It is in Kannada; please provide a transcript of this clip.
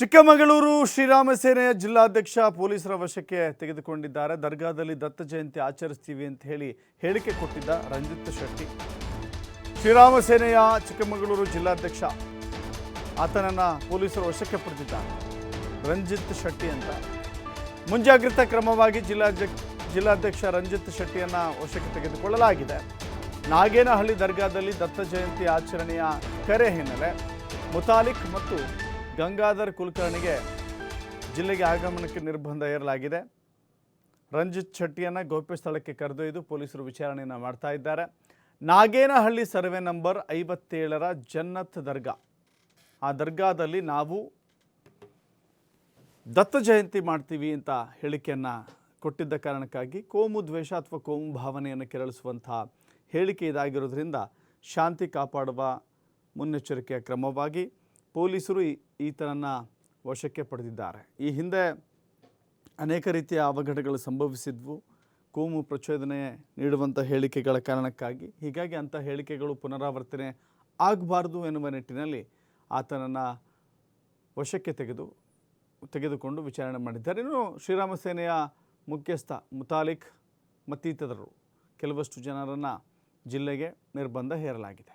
ಚಿಕ್ಕಮಗಳೂರು ಶ್ರೀರಾಮ ಸೇನೆಯ ಜಿಲ್ಲಾಧ್ಯಕ್ಷ ಪೊಲೀಸರ ವಶಕ್ಕೆ ತೆಗೆದುಕೊಂಡಿದ್ದಾರೆ. ದರ್ಗಾದಲ್ಲಿ ದತ್ತ ಜಯಂತಿ ಆಚರಿಸ್ತೀವಿ ಅಂತ ಹೇಳಿಕೆ ಕೊಟ್ಟಿದ್ದ ರಂಜಿತ್ ಶೆಟ್ಟಿ, ಶ್ರೀರಾಮ ಸೇನೆಯ ಚಿಕ್ಕಮಗಳೂರು ಜಿಲ್ಲಾಧ್ಯಕ್ಷ, ಆತನನ್ನು ಪೊಲೀಸರು ವಶಕ್ಕೆ ಪಡೆದಿದ್ದಾರೆ. ರಂಜಿತ್ ಶೆಟ್ಟಿ ಅಂತ ಮುಂಜಾಗ್ರತಾ ಕ್ರಮವಾಗಿ ಜಿಲ್ಲಾಧ್ಯಕ್ಷ ರಂಜಿತ್ ಶೆಟ್ಟಿಯನ್ನು ವಶಕ್ಕೆ ತೆಗೆದುಕೊಳ್ಳಲಾಗಿದೆ. ನಾಗೇನಹಳ್ಳಿ ದರ್ಗಾದಲ್ಲಿ ದತ್ತ ಜಯಂತಿ ಆಚರಣೆಯ ಕರೆ ಹಿನ್ನೆಲೆ ಮುತಾಲಿಕ್ ಮತ್ತು ಗಂಗಾಧರ್ ಕುಲಕರ್ಣಿಗೆ ಜಿಲ್ಲೆಗೆ ಆಗಮನಕ್ಕೆ ನಿರ್ಬಂಧ ಹೇರಲಾಗಿದೆ. ರಂಜಿತ್ ಶೆಟ್ಟಿಯನ್ನು ಗೌಪ್ಯ ಸ್ಥಳಕ್ಕೆ ಕರೆದೊಯ್ದು ಪೊಲೀಸರು ವಿಚಾರಣೆಯನ್ನು ಮಾಡ್ತಾ ಇದ್ದಾರೆ. ನಾಗೇನಹಳ್ಳಿ ಸರ್ವೆ ನಂಬರ್ 57ರ ಜನ್ನತ್ ದರ್ಗಾ, ಆ ದರ್ಗಾದಲ್ಲಿ ನಾವು ದತ್ತ ಜಯಂತಿ ಮಾಡ್ತೀವಿ ಅಂತ ಹೇಳಿಕೆಯನ್ನು ಕೊಟ್ಟಿದ್ದ ಕಾರಣಕ್ಕಾಗಿ ಕೋಮು ದ್ವೇಷ ಅಥವಾ ಕೋಮು ಭಾವನೆಯನ್ನು ಕೆರಳಿಸುವಂಥ ಹೇಳಿಕೆ ಇದಾಗಿರೋದ್ರಿಂದ ಶಾಂತಿ ಕಾಪಾಡುವ ಮುನ್ನೆಚ್ಚರಿಕೆಯ ಕ್ರಮವಾಗಿ ಪೊಲೀಸರು ಈತನನ್ನು ವಶಕ್ಕೆ ಪಡೆದಿದ್ದಾರೆ. ಈ ಹಿಂದೆ ಅನೇಕ ರೀತಿಯ ಅವಘಡಗಳು ಸಂಭವಿಸಿದ್ವು ಕೋಮು ಪ್ರಚೋದನೆ ನೀಡುವಂಥ ಹೇಳಿಕೆಗಳ ಕಾರಣಕ್ಕಾಗಿ. ಹೀಗಾಗಿ ಅಂಥ ಹೇಳಿಕೆಗಳು ಪುನರಾವರ್ತನೆ ಆಗಬಾರ್ದು ಎನ್ನುವ ನಿಟ್ಟಿನಲ್ಲಿ ಆತನನ್ನು ವಶಕ್ಕೆ ತೆಗೆದುಕೊಂಡು ವಿಚಾರಣೆ ಮಾಡಿದ್ದಾರೆ. ಇನ್ನು ಶ್ರೀರಾಮ ಸೇನೆಯ ಮುಖ್ಯಸ್ಥ ಮುತಾಲಿಕ್ ಮತ್ತಿತರರು ಕೆಲವಷ್ಟು ಜನರನ್ನು ಜಿಲ್ಲೆಗೆ ನಿರ್ಬಂಧ ಹೇರಲಾಗಿದೆ.